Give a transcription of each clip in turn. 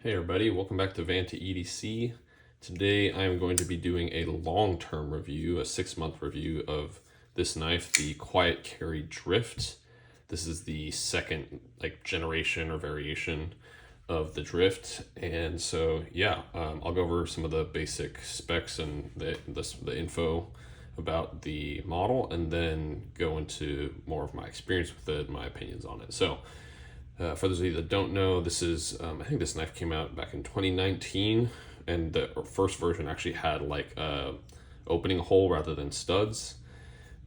Hey everybody, welcome back to Vanta EDC. Today I'm going to be doing a long-term review, a 6-month review of this knife, the Quiet Carry Drift. This is the second generation or variation of the Drift, and so yeah, I'll go over some of the basic specs and the info about the model, and then go into more of my experience with it, my opinions on it. So. For those of you that don't know, this is, I think this knife came out back in 2019, and the first version actually had like a opening hole rather than studs.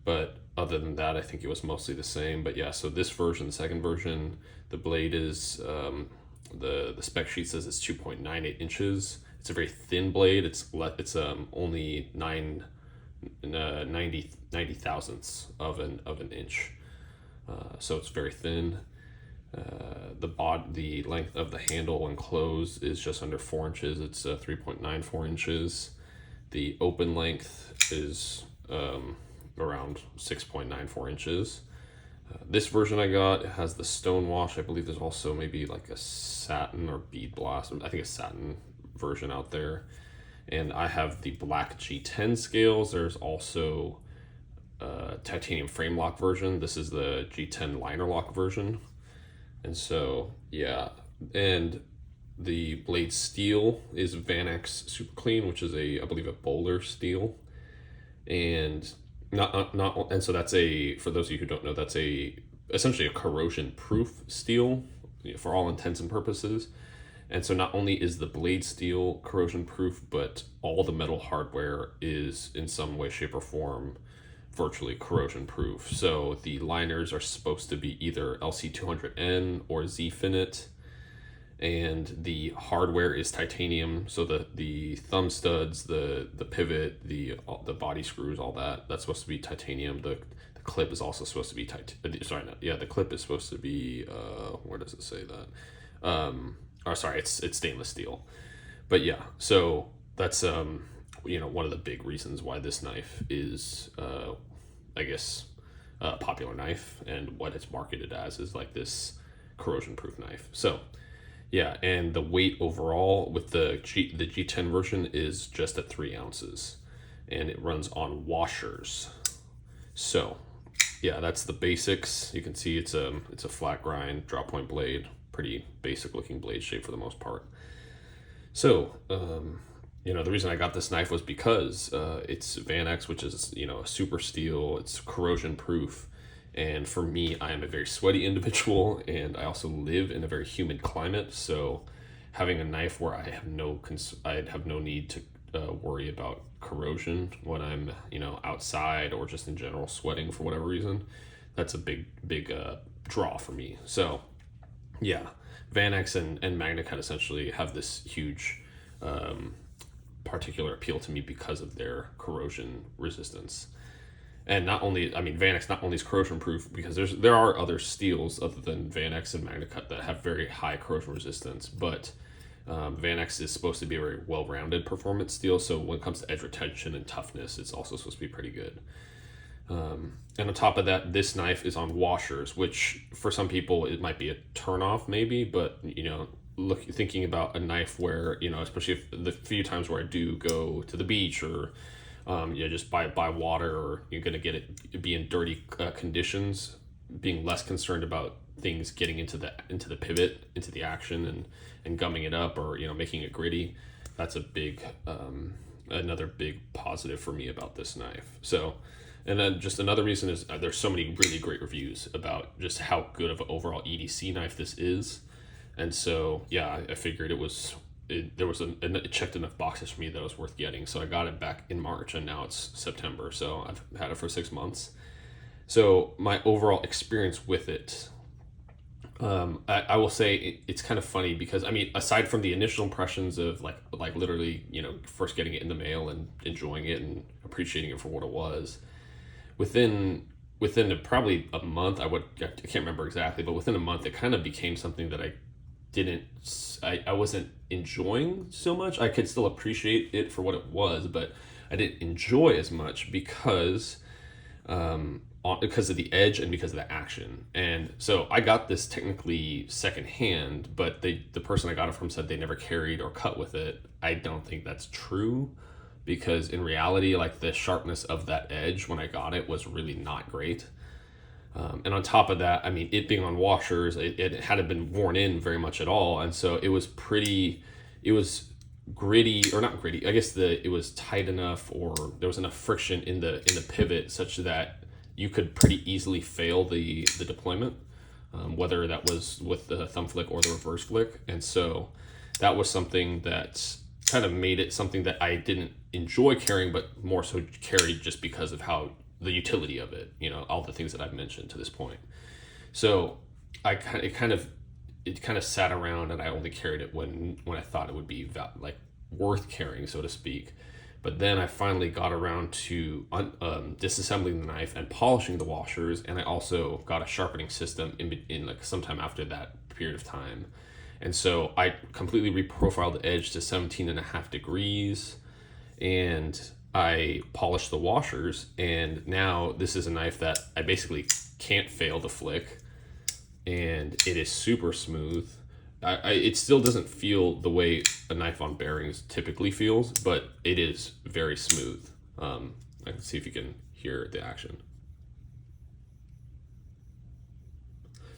But other than that, I think it was mostly the same. But yeah, so this version, the second version, the blade is, the spec sheet says it's 2.98 inches. It's a very thin blade. It's only 90 thousandths of an inch. So it's very thin. The length of the handle when closed is just under 4 inches. It's 3.94 inches. The open length is around 6.94 inches. This version I got, it has the stone wash. I believe there's also maybe like a satin or bead blast. I think a satin version out there. And I have the black G10 scales. There's also titanium frame lock version. This is the G10 liner lock version. And so, yeah, and the blade steel is Vanex Super Clean, which is I believe a Boulder steel. And and so that's for those of you who don't know, that's essentially a corrosion proof steel, for all intents and purposes. And so not only is the blade steel corrosion proof, but all the metal hardware is in some way, shape, or form virtually corrosion proof. So the liners are supposed to be either LC200N or Z-Finite, and the hardware is titanium. So the thumb studs, the pivot, the body screws, all that's supposed to be titanium. The clip is also supposed to be the clip is supposed to be where does it say that? It's stainless steel. But yeah, so that's one of the big reasons why this knife is a popular knife, and what it's marketed as is like this corrosion proof knife. So yeah, and the weight overall with the G10 version is just at 3 ounces, and it runs on washers. So yeah, that's the basics. You can see it's a flat grind drop point blade, pretty basic looking blade shape for the most part. So the reason I got this knife was because it's Vanex, which is, a super steel. It's corrosion proof. And for me, I am a very sweaty individual, and I also live in a very humid climate. So having a knife where I have no need to worry about corrosion when I'm, outside or just in general sweating for whatever reason, that's a big draw for me. So yeah, Vanex and MagnaCut essentially have this huge particular appeal to me because of their corrosion resistance. And Vanex not only is corrosion proof, because there are other steels other than Vanex and MagnaCut that have very high corrosion resistance, but Vanex is supposed to be a very well-rounded performance steel. So when it comes to edge retention and toughness, it's also supposed to be pretty good. And on top of that, this knife is on washers, which for some people it might be a turnoff maybe, but thinking about a knife where, especially if the few times where I do go to the beach or just by water, or you're going to be in dirty conditions, being less concerned about things getting into the pivot, into the action, and gumming it up, or making it gritty. That's another big positive for me about this knife. So, and then just another reason is there's so many really great reviews about just how good of an overall EDC knife this is. And so yeah, I figured it checked enough boxes for me that it was worth getting. So I got it back in March, and now it's September. So I've had it for 6 months. So my overall experience with it, I will say it's kind of funny because, aside from the initial impressions of like literally, first getting it in the mail and enjoying it and appreciating it for what it was, within probably a month, I can't remember exactly, but within a month, it kind of became something that I wasn't enjoying so much. I could still appreciate it for what it was, but I didn't enjoy as much because because of the edge and because of the action. And so I got this technically secondhand, but the person I got it from said they never carried or cut with it. I don't think that's true, because in reality, like, the sharpness of that edge when I got it was really not great. And on top of that, I mean, it being on washers, it hadn't been worn in very much at all, and so it was gritty, or not gritty. I guess it was tight enough, or there was enough friction in the pivot such that you could pretty easily fail the deployment, whether that was with the thumb flick or the reverse flick. And so that was something that kind of made it something that I didn't enjoy carrying, but more so carried just because of how the utility of it, all the things that I've mentioned to this point. So it kind of sat around, and I only carried it when I thought it would be like worth carrying, so to speak. But then I finally got around to disassembling the knife and polishing the washers, and I also got a sharpening system in like sometime after that period of time. And so I completely reprofiled the edge to 17.5 degrees, and I polished the washers, and now this is a knife that I basically can't fail to flick, and it is super smooth. It still doesn't feel the way a knife on bearings typically feels, but it is very smooth. I can see if you can hear the action.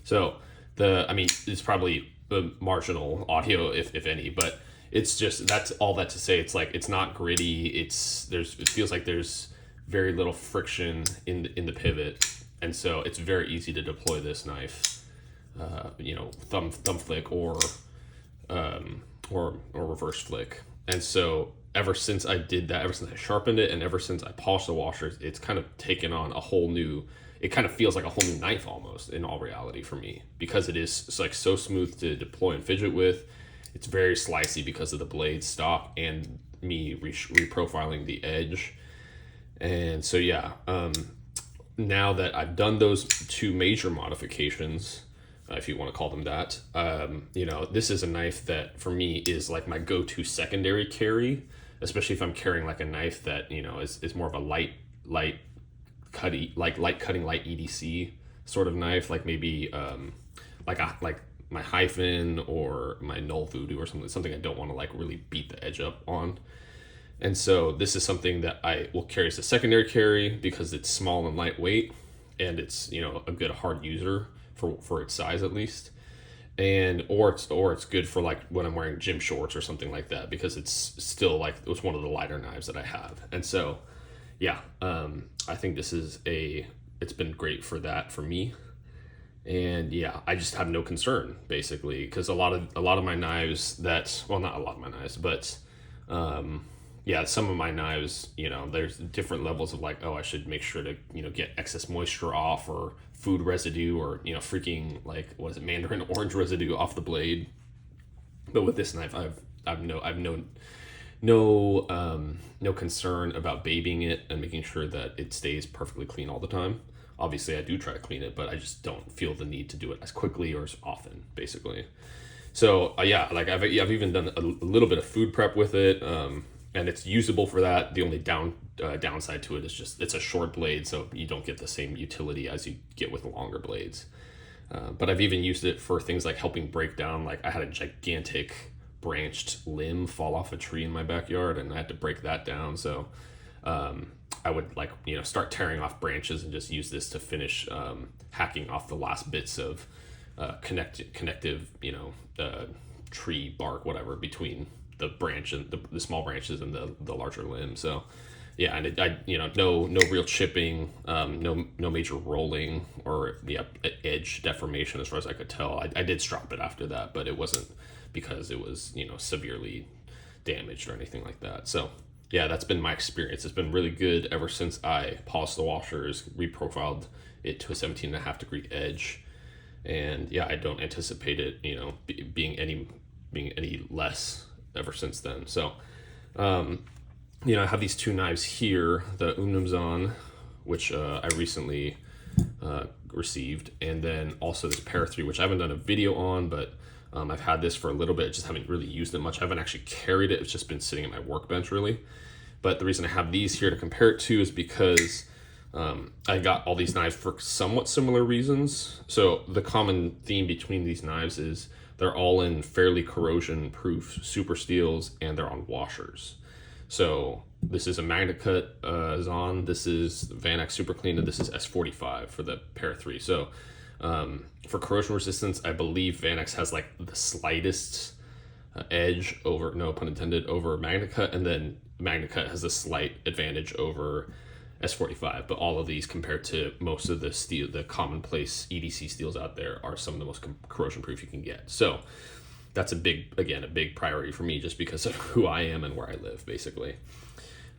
So it's probably a marginal audio, if any, but it's just, that's all that to say. It's like, it's not gritty. It feels like there's very little friction in the pivot, and so it's very easy to deploy this knife. Thumb flick or reverse flick. And so ever since I did that, ever since I sharpened it, and ever since I polished the washers, it's kind of taken on a whole new, it kind of feels like a whole new knife almost, in all reality, for me, because it's like so smooth to deploy and fidget with. It's very slicey because of the blade stock and me reprofiling the edge. And so now that I've done those two major modifications, if you want to call them that, this is a knife that for me is like my go-to secondary carry, especially if I'm carrying like a knife that is more of a light cutting, light EDC sort of knife, like maybe like my Hyphen or my Null Voodoo or something I don't want to like really beat the edge up on. And so this is something that I will carry as a secondary carry because it's small and lightweight, and it's a good hard user for its size, at least. And or it's good for like when I'm wearing gym shorts or something like that, because it's still like, it was one of the lighter knives that I have. And so I think it's been great for that for me. And I just have no concern, basically, because a lot of my knives not a lot of my knives, but some of my knives, there's different levels of like, I should make sure to get excess moisture off, or food residue, or freaking like, what is it, mandarin orange residue off the blade. But with this knife, I've no concern about babying it and making sure that it stays perfectly clean all the time. Obviously, I do try to clean it, but I just don't feel the need to do it as quickly or as often, basically. So like I've even done a little bit of food prep with it, and it's usable for that. The only downside to it is just it's a short blade, so you don't get the same utility as you get with longer blades. But I've even used it for things like helping break down. Like, I had a gigantic branched limb fall off a tree in my backyard, and I had to break that down. So I would start tearing off branches and just use this to finish hacking off the last bits of connective tree bark, whatever, between the branch and the small branches and the larger limb. So and no real chipping, no major rolling or edge deformation as far as I could tell. I did strop it after that, but it wasn't because it was severely damaged or anything like that. So that's been my experience. It's been really good ever since I polished the washers, reprofiled it to a 17.5 degree edge, and I don't anticipate it being any less ever since then. So I have these two knives here, the Unumzan, which I recently received, and then also this Para 3, which I haven't done a video on, but I've had this for a little bit. I just haven't really used it much. I haven't actually carried it. It's just been sitting at my workbench, really. But the reason I have these here to compare it to is because I got all these knives for somewhat similar reasons. So the common theme between these knives is they're all in fairly corrosion proof super steels and they're on washers. So this is a MagnaCut Zahn, this is Vanex Super Clean, and this is S45 for the Para 3. So for corrosion resistance, I believe Vanex has like the slightest edge over, no pun intended, over MagnaCut, and then MagnaCut has a slight advantage over S45. But all of these, compared to most of the steel, the commonplace EDC steels out there, are some of the most corrosion proof you can get. So that's a big priority for me, just because of who I am and where I live, basically.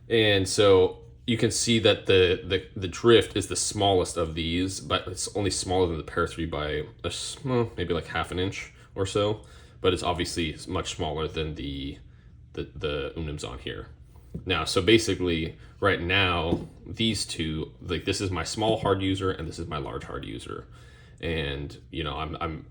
And so you can see that the drift is the smallest of these, but it's only smaller than the Para 3 by maybe like half an inch or so. But it's obviously much smaller than the Unim's Zahn here. Now, so basically, right now, these two, like, this is my small hard user and this is my large hard user, and you know, I'm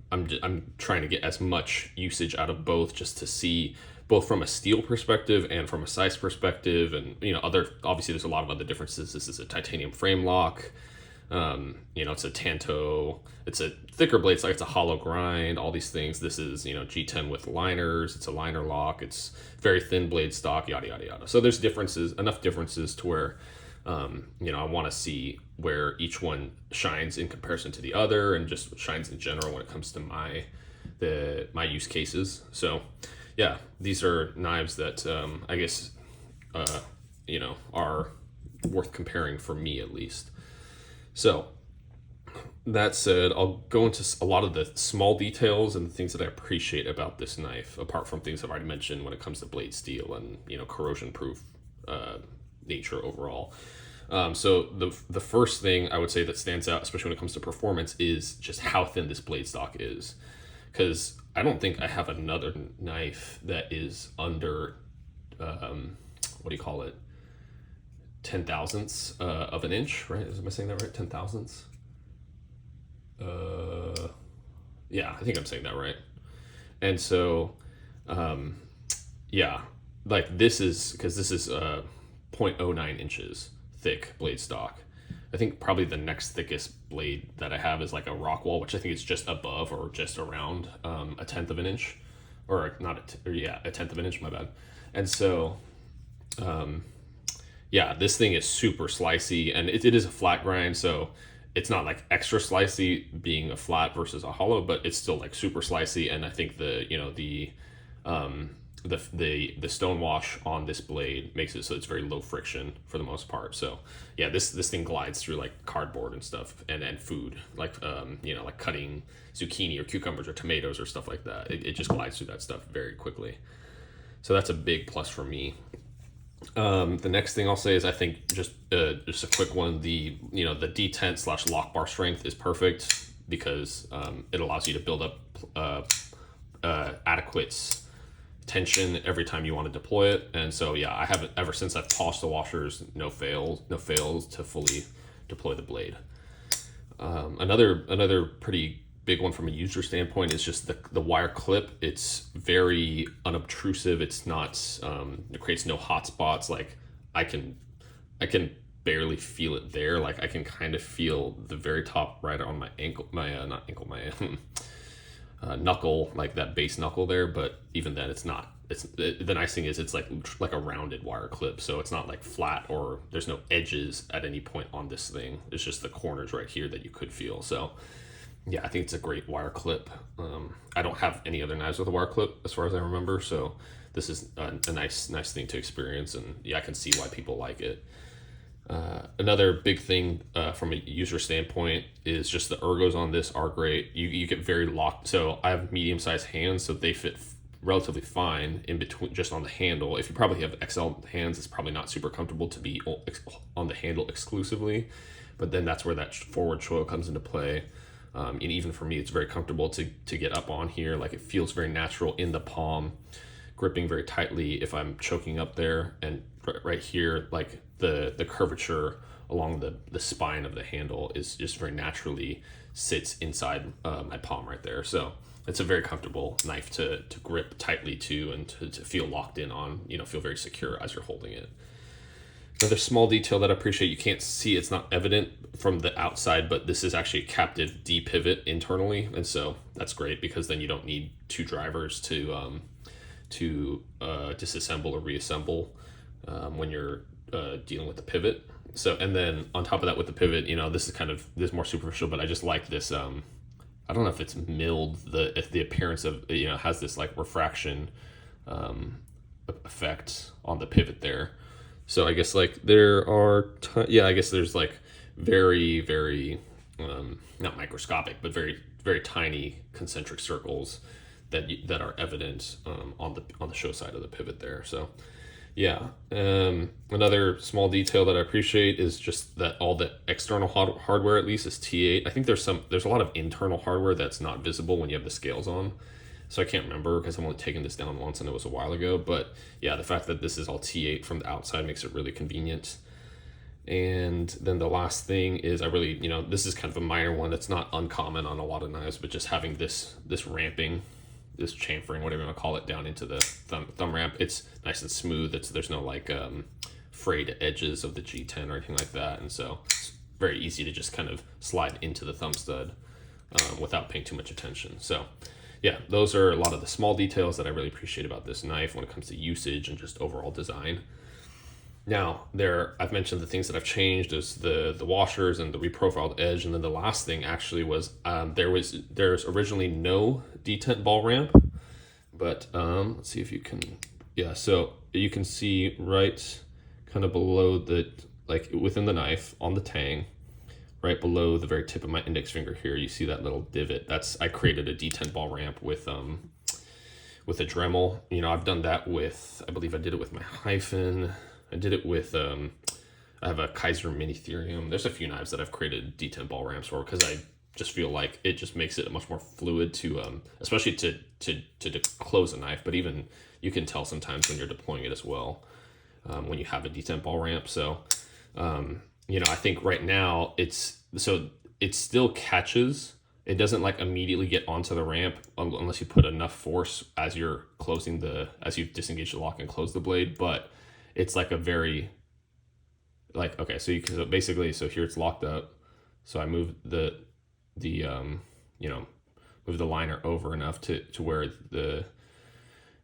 trying to get as much usage out of both, just to see both from a steel perspective and from a size perspective, and you know, obviously there's a lot of other differences. This is a titanium frame lock. You know, it's a Tanto, it's a thicker blade, it's like it's a hollow grind, all these things. This is, you know, G10 with liners, it's a liner lock, it's very thin blade stock, yada, yada, yada. So there's enough differences to where, you know, I want to see where each one shines in comparison to the other, and just shines in general when it comes to my use cases. So yeah, these are knives that, I guess, you know, are worth comparing for me, at least. So that said, I'll go into a lot of the small details and the things that I appreciate about this knife, apart from things I've already mentioned when it comes to blade steel and, you know, corrosion proof nature overall. So the first thing I would say that stands out, especially when it comes to performance, is just how thin this blade stock is. Because I don't think I have another knife that is under, what do you call it? 10,000ths of an inch, right? Am I saying that right? 10,000ths? Yeah, I think I'm saying that right. And so, yeah, like this is 0.09 inches thick blade stock. I think probably the next thickest blade that I have is like a Rockwall, which I think is just above or just around a tenth of an inch, or not a tenth of an inch, my bad. And so, yeah, this thing is super slicey, and it is a flat grind, so it's not like extra slicey being a flat versus a hollow, but it's still like super slicey. And I think the stone wash on this blade makes it so it's very low friction for the most part. So yeah, this thing glides through like cardboard and stuff, and food, like you know, like cutting zucchini or cucumbers or tomatoes or stuff like that. It just glides through that stuff very quickly. So that's a big plus for me. The next thing I'll say is, I think just a quick one, the D10 / lock bar strength is perfect, because it allows you to build up adequate tension every time you want to deploy it. And so yeah, I haven't, ever since I've polished the washers, no fails to fully deploy the blade. Another pretty big one from a user standpoint is just the wire clip. It's very unobtrusive. It's not, it creates no hot spots. Like I can barely feel it there. Like I can kind of feel the very top right on my ankle, not ankle, my knuckle, like that base knuckle there. But even then, it's not. The nice thing is it's like a rounded wire clip, so it's not like flat, or there's no edges at any point on this thing. It's just the corners right here that you could feel. So yeah, I think it's a great wire clip. I don't have any other knives with a wire clip as far as I remember, so this is a nice thing to experience, and yeah, I can see why people like it. Another big thing from a user standpoint is just the ergos on this are great. You get very locked. So I have medium-sized hands, so they fit relatively fine in between, just on the handle. If you probably have XL hands, it's probably not super comfortable to be on the handle exclusively, but then that's where that forward choil comes into play. And even for me, it's very comfortable to get up on here. Like it feels very natural in the palm, gripping very tightly if I'm choking up there, and right here, like the curvature along the spine of the handle is just very naturally sits inside my palm right there. So it's a very comfortable knife to grip tightly to, and to feel locked in on, feel very secure as you're holding it. Another small detail that I appreciate, you can't see, it's not evident from the outside, but this is actually a captive D pivot internally, and so that's great because then you don't need two drivers to disassemble or reassemble when you're dealing with the pivot. So, and then on top of that with the pivot, this is more superficial, but I just like this. I don't know if it's milled, if the appearance of has this like refraction effect on the pivot there. So I guess like there are, I guess there's like very, very, not microscopic, but very, very tiny concentric circles that are evident on the show side of the pivot there. So yeah, another small detail that I appreciate is just that all the external hardware at least is T8. I think there's a lot of internal hardware that's not visible when you have the scales on. So I can't remember because I'm only taking this down once and it was a while ago. But yeah, the fact that this is all T8 from the outside makes it really convenient. And then the last thing is I really, this is kind of a minor one that's not uncommon on a lot of knives, but just having this ramping, this chamfering, whatever you want to call it, down into the thumb ramp. It's nice and smooth. There's no like frayed edges of the G10 or anything like that. And so it's very easy to just kind of slide into the thumb stud without paying too much attention. So yeah, those are a lot of the small details that I really appreciate about this knife when it comes to usage and just overall design. Now, I've mentioned the things that I've changed is the washers and the reprofiled edge, and then the last thing actually was there's originally no detent ball ramp, but let's see if you can, so you can see right kind of below like within the knife on the tang, right below the very tip of my index finger here, you see that little divot. I created a detent ball ramp with a Dremel. I've done that I believe I did it with my Hyphen. I did it with, I have a Kaiser Mini Therium. There's a few knives that I've created detent ball ramps for because I just feel like it just makes it much more fluid to, especially to close a knife. But even you can tell sometimes when you're deploying it as well, when you have a detent ball ramp. So, I think right now it still catches. It doesn't like immediately get onto the ramp unless you put enough force as you're as you disengage the lock and close the blade. But it's like a very, like, okay, so so here it's locked up. So I move the move the liner over enough to where the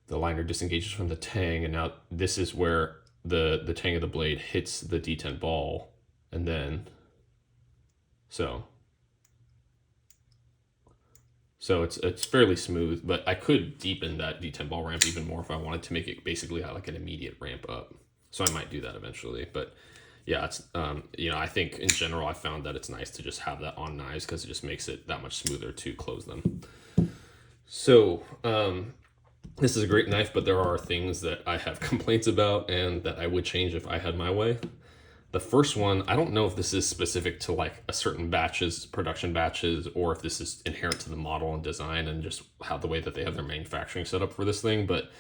liner disengages from the tang, and now this is where the tang of the blade hits the detent ball, and then so it's fairly smooth, but I could deepen that detent ball ramp even more if I wanted to make it basically like an immediate ramp up. So I might do that eventually, but yeah, it's I think in general I found that it's nice to just have that on knives because it just makes it that much smoother to close them. So this is a great knife, but there are things that I have complaints about and that I would change if I had my way. The first one, I don't know if this is specific to like a certain production batches, or if this is inherent to the model and design and just how the way that they have their manufacturing set up for this thing, but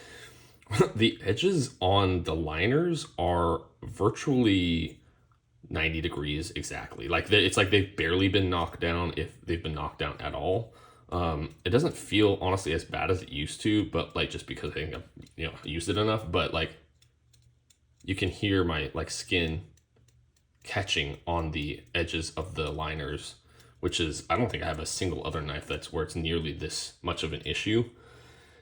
the edges on the liners are virtually 90 degrees exactly. Like it's like they've barely been knocked down, if they've been knocked down at all. It doesn't feel honestly as bad as it used to, but like just because I think I've used it enough, but like you can hear my like skin catching on the edges of the liners, which is, I don't think I have a single other knife that's where it's nearly this much of an issue.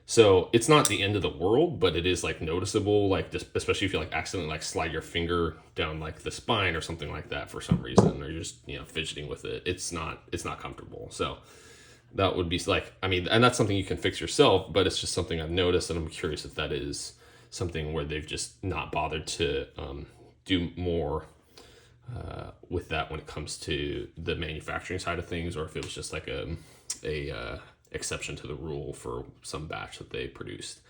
So it's not the end of the world, but it is like noticeable, like just, especially if you like accidentally like slide your finger down like the spine or something like that for some reason, or you're just fidgeting with it. It's not comfortable. So that would be like, I mean, and that's something you can fix yourself, but it's just something I've noticed, and I'm curious if that is something where they've just not bothered to do more with that when it comes to the manufacturing side of things, or if it was just like a exception to the rule for some batch that they produced.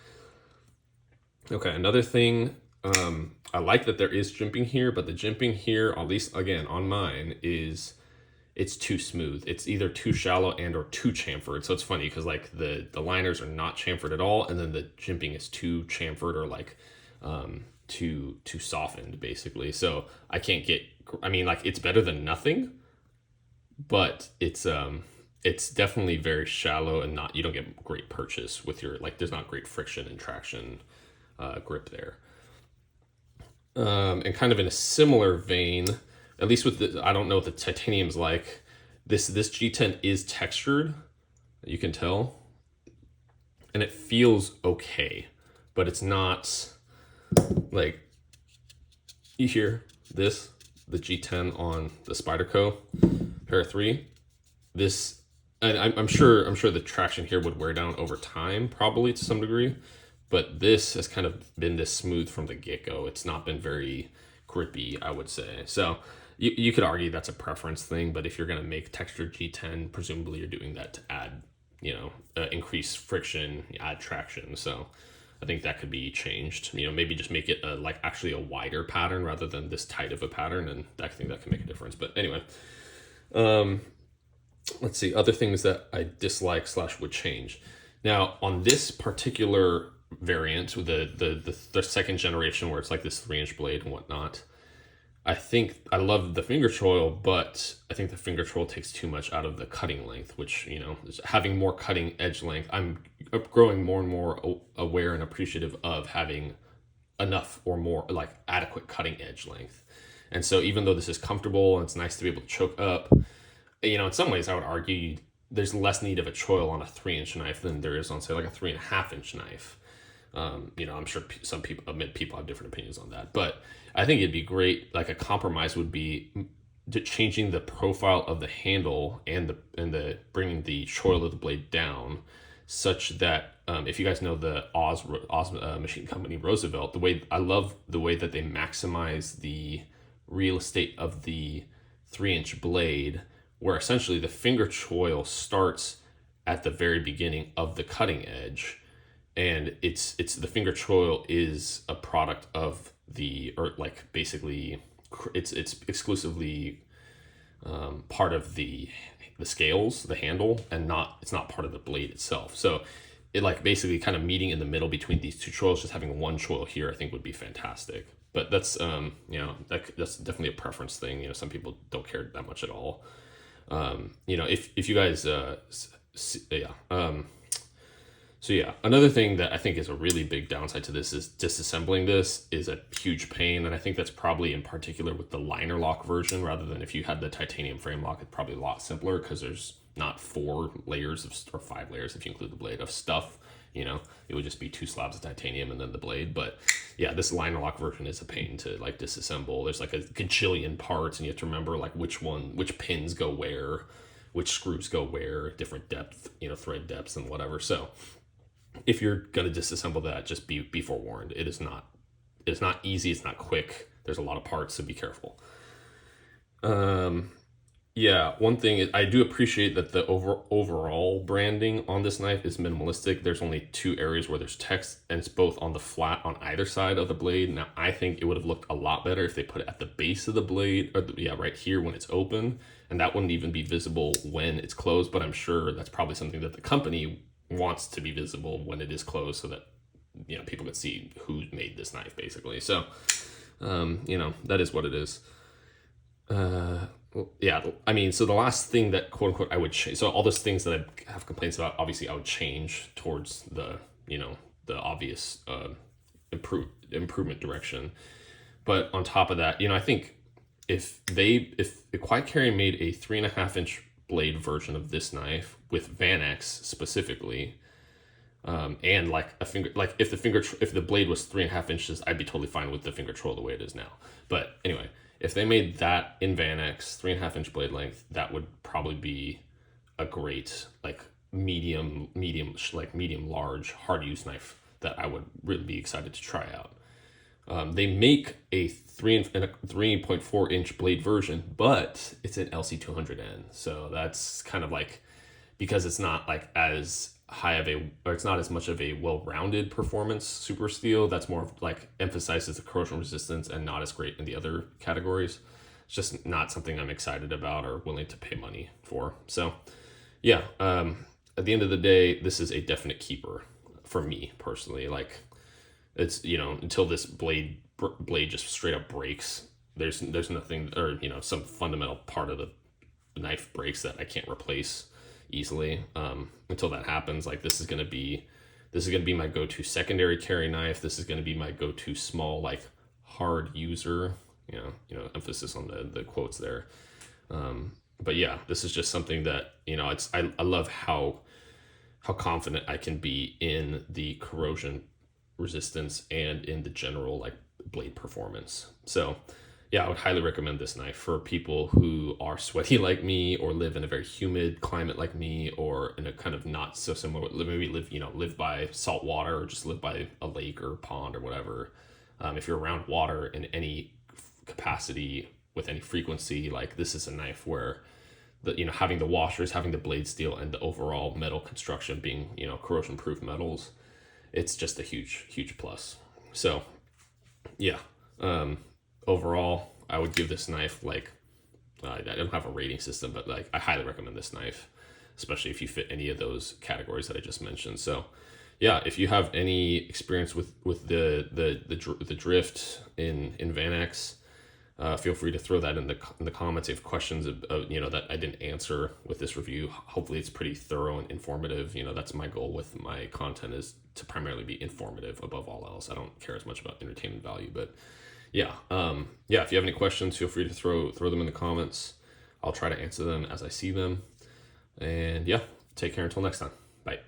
Okay, another thing, I like that there is jimping here, but the jimping here, at least again on mine, it's too smooth. It's either too shallow and or too chamfered. So it's funny because like the liners are not chamfered at all, and then the jimping is too chamfered or like too softened basically. So I can't get, I mean, like it's better than nothing, but it's definitely very shallow and you don't get great purchase with your, like there's not great friction and traction grip there. And kind of in a similar vein, at least with the, I don't know what the titanium's like. This G10 is textured, you can tell, and it feels okay, but it's not like you hear this the G10 on the Spyderco Para 3. This, and I'm sure the traction here would wear down over time, probably to some degree, but this has kind of been this smooth from the get-go. It's not been very grippy, I would say. So you could argue that's a preference thing, but if you're going to make textured G10, presumably you're doing that to add, increase friction, add traction. So I think that could be changed. Maybe just make it like actually a wider pattern rather than this tight of a pattern, and I think that can make a difference. But anyway, let's see other things that I dislike / would change. Now on this particular variant with the second generation, where it's like this 3-inch blade and whatnot, I think I love the finger choil, but I think the finger choil takes too much out of the cutting length, which, having more cutting edge length, I'm growing more and more aware and appreciative of having enough or more like adequate cutting edge length. And so even though this is comfortable and it's nice to be able to choke up, in some ways I would argue there's less need of a choil on a 3-inch knife than there is on, say, like a 3.5-inch knife. I'm sure some people have different opinions on that, but I think it'd be great. Like a compromise would be changing the profile of the handle and the bringing the choil of the blade down, such that if you guys know the Oz machine company Roosevelt, I love the way that they maximize the real estate of the 3-inch blade, where essentially the finger choil starts at the very beginning of the cutting edge. And it's the finger choil is a product of basically it's exclusively part of the scales, the handle, and it's not part of the blade itself. So it basically kind of meeting in the middle between these two choils, just having one choil here, I think would be fantastic. But that's that's definitely a preference thing. Some people don't care that much at all. If you guys So yeah, another thing that I think is a really big downside to this is disassembling this is a huge pain. And I think that's probably in particular with the liner lock version, rather than if you had the titanium frame lock, it's probably a lot simpler because there's not 4 layers or 5 layers if you include the blade of stuff. It would just be 2 slabs of titanium and then the blade. But yeah, this liner lock version is a pain to disassemble. There's a gajillion parts, and you have to remember which pins go where, which screws go where, different depth, thread depths and whatever. So if you're going to disassemble that, just be forewarned. It's not easy. It's not quick. There's a lot of parts, so be careful. Yeah, one thing is I do appreciate that the overall branding on this knife is minimalistic. There's only 2 areas where there's text, and it's both on the flat on either side of the blade. Now, I think it would have looked a lot better if they put it at the base of the blade, or right here when it's open, and that wouldn't even be visible when it's closed. But I'm sure that's probably something that the company wants to be visible when it is closed, so that people can see who made this knife, basically. So that is what it is. Yeah, I mean, so the last thing that quote unquote I would change, so all those things that I have complaints about, obviously I would change towards the the obvious improvement direction. But on top of that, I think if Quiet Carry made a 3.5-inch blade version of this knife with Vanex specifically, and if the blade was 3.5 inches, I'd be totally fine with the finger choil the way it is now. But anyway, if they made that in Vanex 3.5-inch blade length, that would probably be a great medium large hard use knife that I would really be excited to try out. They make a 3.4-inch blade version, but it's an LC200N, so that's kind of because it's not as high of it's not as much of a well-rounded performance super steel. That's more emphasizes the corrosion resistance and not as great in the other categories. It's just not something I'm excited about or willing to pay money for. So yeah, at the end of the day, this is a definite keeper for me personally. It's until this blade just straight up breaks, there's nothing, or some fundamental part of the knife breaks that I can't replace easily. Until that happens, this is gonna be my go-to secondary carry knife. This is gonna be my go-to small hard user, emphasis on the quotes there. But yeah, this is just something that, I love how confident I can be in the corrosion resistance and in the general like blade performance. So yeah, I would highly recommend this knife for people who are sweaty like me, or live in a very humid climate like me, or in a kind of not so similar, maybe live by salt water, or just live by a lake or pond or whatever. If you're around water in any capacity with any frequency, like this is a knife where having the washers, having the blade steel, and the overall metal construction being corrosion proof metals, it's just a huge plus. So yeah, overall I would give this knife like, I don't have a rating system, but like I highly recommend this knife, especially if you fit any of those categories that I just mentioned. So yeah, if you have any experience with the drift in Vanex, feel free to throw that in the comments. If you have questions that I didn't answer with this review, hopefully it's pretty thorough and informative. That's my goal with my content, is to primarily be informative above all else. I don't care as much about entertainment value, but yeah, if you have any questions, feel free to throw them in the comments. I'll try to answer them as I see them. And yeah, take care until next time. Bye.